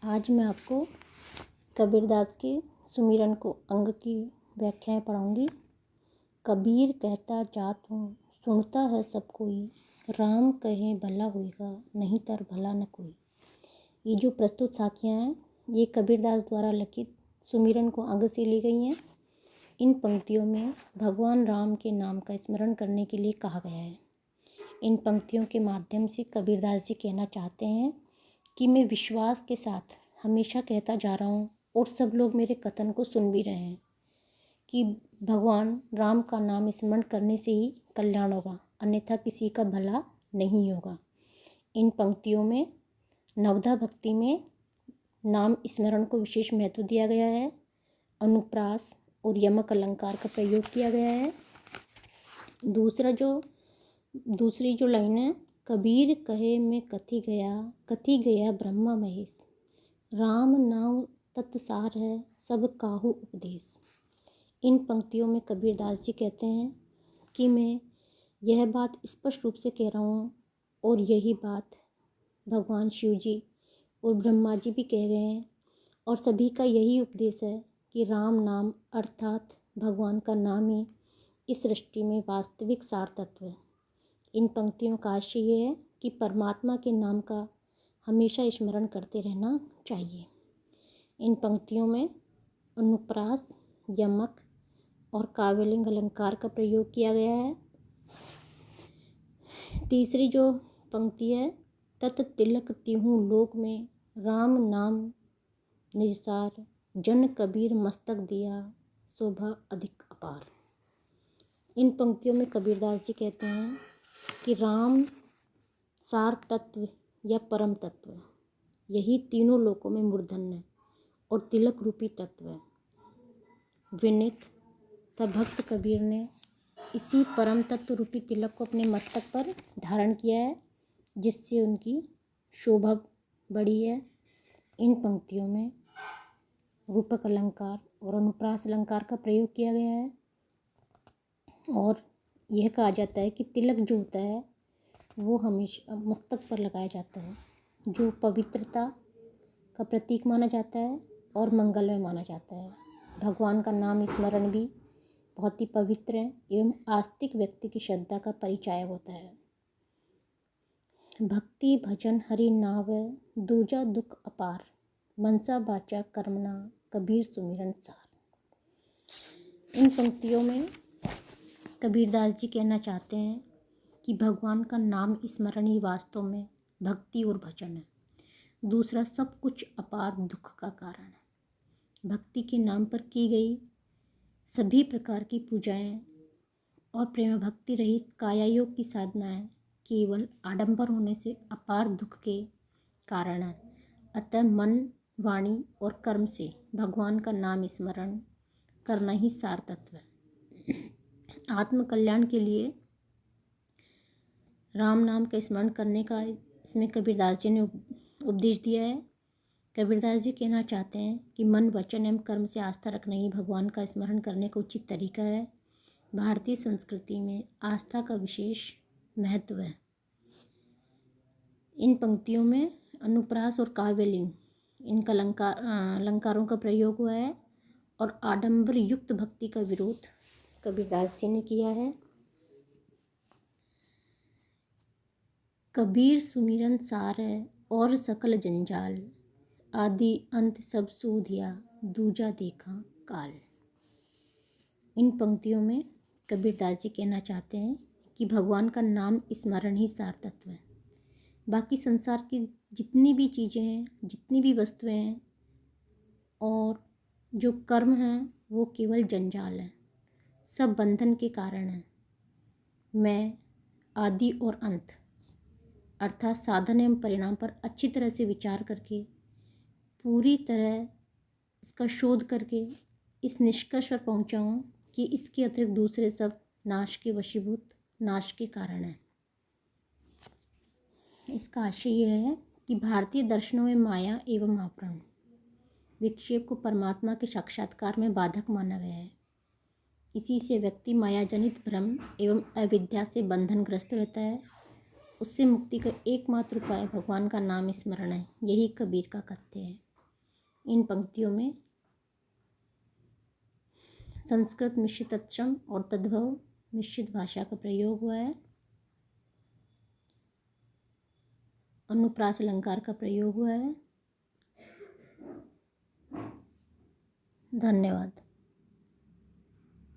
आज मैं आपको कबीरदास के सुमिरन को अंग की व्याख्याएं पढ़ाऊंगी। कबीर कहता जात हूँ, सुनता है सब कोई, राम कहे भला होएगा, नहीं तर भला न कोई। ये जो प्रस्तुत साखियाँ हैं ये कबीरदास द्वारा लिखित सुमिरन को अंग से ली गई हैं। इन पंक्तियों में भगवान राम के नाम का स्मरण करने के लिए कहा गया है। इन पंक्तियों के माध्यम से कबीरदास जी कहना चाहते हैं कि मैं विश्वास के साथ हमेशा कहता जा रहा हूँ और सब लोग मेरे कथन को सुन भी रहे हैं कि भगवान राम का नाम स्मरण करने से ही कल्याण होगा, अन्यथा किसी का भला नहीं होगा। इन पंक्तियों में नवधा भक्ति में नाम स्मरण को विशेष महत्व दिया गया है। अनुप्रास और यमक अलंकार का प्रयोग किया गया है। दूसरी जो लाइन है, कबीर कहे मैं कथी गया ब्रह्मा महेश, राम नाम तत्सार है सब काहू उपदेश। इन पंक्तियों में कबीरदास जी कहते हैं कि मैं यह बात स्पष्ट रूप से कह रहा हूँ और यही बात भगवान शिव जी और ब्रह्मा जी भी कह गए हैं और सभी का यही उपदेश है कि राम नाम अर्थात भगवान का नाम ही इस सृष्टि में वास्तविक सार तत्व है। इन पंक्तियों का आशय ये है कि परमात्मा के नाम का हमेशा स्मरण करते रहना चाहिए। इन पंक्तियों में अनुप्रास, यमक और काव्यलिंग अलंकार का प्रयोग किया गया है। तीसरी जो पंक्ति है, तत तिलक तिहूँ लोक में, राम नाम निजसार, जन कबीर मस्तक दिया शोभा अधिक अपार। इन पंक्तियों में कबीरदास जी कहते हैं कि राम सार तत्व या परम तत्व, यही तीनों लोकों में मूर्धन्य है और तिलक रूपी तत्व है। विनीत तथा भक्त कबीर ने इसी परम तत्व रूपी तिलक को अपने मस्तक पर धारण किया है, जिससे उनकी शोभा बढ़ी है। इन पंक्तियों में रूपक अलंकार और अनुप्रास अलंकार का प्रयोग किया गया है और यह कहा जाता है कि तिलक जो होता है वो हमेशा मस्तक पर लगाया जाता है, जो पवित्रता का प्रतीक माना जाता है और मंगलमय माना जाता है। भगवान का नाम स्मरण भी बहुत ही पवित्र है एवं आस्तिक व्यक्ति की श्रद्धा का परिचायक होता है। भक्ति भजन हरि नावै, दूजा दुख अपार, मनसा बाचा कर्मणा, कबीर सुमिरन सार। इन पंक्तियों में कबीरदास जी कहना चाहते हैं कि भगवान का नाम स्मरण ही वास्तव में भक्ति और भजन है। दूसरा सब कुछ अपार दुख का कारण है। भक्ति के नाम पर की गई सभी प्रकार की पूजाएं और प्रेम भक्ति रहित काया योग की साधनाएं केवल आडंबर होने से अपार दुख के कारण है। अतः मन, वाणी और कर्म से भगवान का नाम स्मरण करना ही सार तत्व है। आत्म कल्याण के लिए राम नाम का स्मरण करने का इसमें कबीरदास जी ने उपदेश दिया है। कबीरदास जी कहना चाहते हैं कि मन, वचन एवं कर्म से आस्था रखना ही भगवान का स्मरण करने का उचित तरीका है। भारतीय संस्कृति में आस्था का विशेष महत्व है। इन पंक्तियों में अनुप्रास और काव्यलिंग इनका अलंकारों का प्रयोग हुआ है और आडंबर युक्त भक्ति का विरोध कबीरदास जी ने किया है। कबीर सुमिरन सार है और सकल जंजाल, आदि अंत सब सूधिया, दूजा देखा काल। इन पंक्तियों में कबीरदास जी कहना चाहते हैं कि भगवान का नाम स्मरण ही सार तत्व है। बाकी संसार की जितनी भी चीज़ें हैं, जितनी भी वस्तुएं हैं और जो कर्म हैं वो केवल जंजाल है, सब बंधन के कारण है। मैं आदि और अंत अर्थात साधन एवं परिणाम पर अच्छी तरह से विचार करके पूरी तरह इसका शोध करके इस निष्कर्ष पर पहुंचा हूँ कि इसके अतिरिक्त दूसरे सब नाश के वशीभूत, नाश के कारण हैं। इसका आशय यह है कि भारतीय दर्शनों में माया एवं आवरण विक्षेप को परमात्मा के साक्षात्कार में बाधक माना गया है। इसी से व्यक्ति मायाजनित भ्रम एवं अविद्या से बंधनग्रस्त रहता है। उससे मुक्ति का एकमात्र उपाय भगवान का नाम स्मरण है। यही कबीर का कथ्य है। इन पंक्तियों में संस्कृत मिश्रित तत्सम और तद्भव मिश्रित भाषा का प्रयोग हुआ है। अनुप्रास अलंकार का प्रयोग हुआ है। धन्यवाद।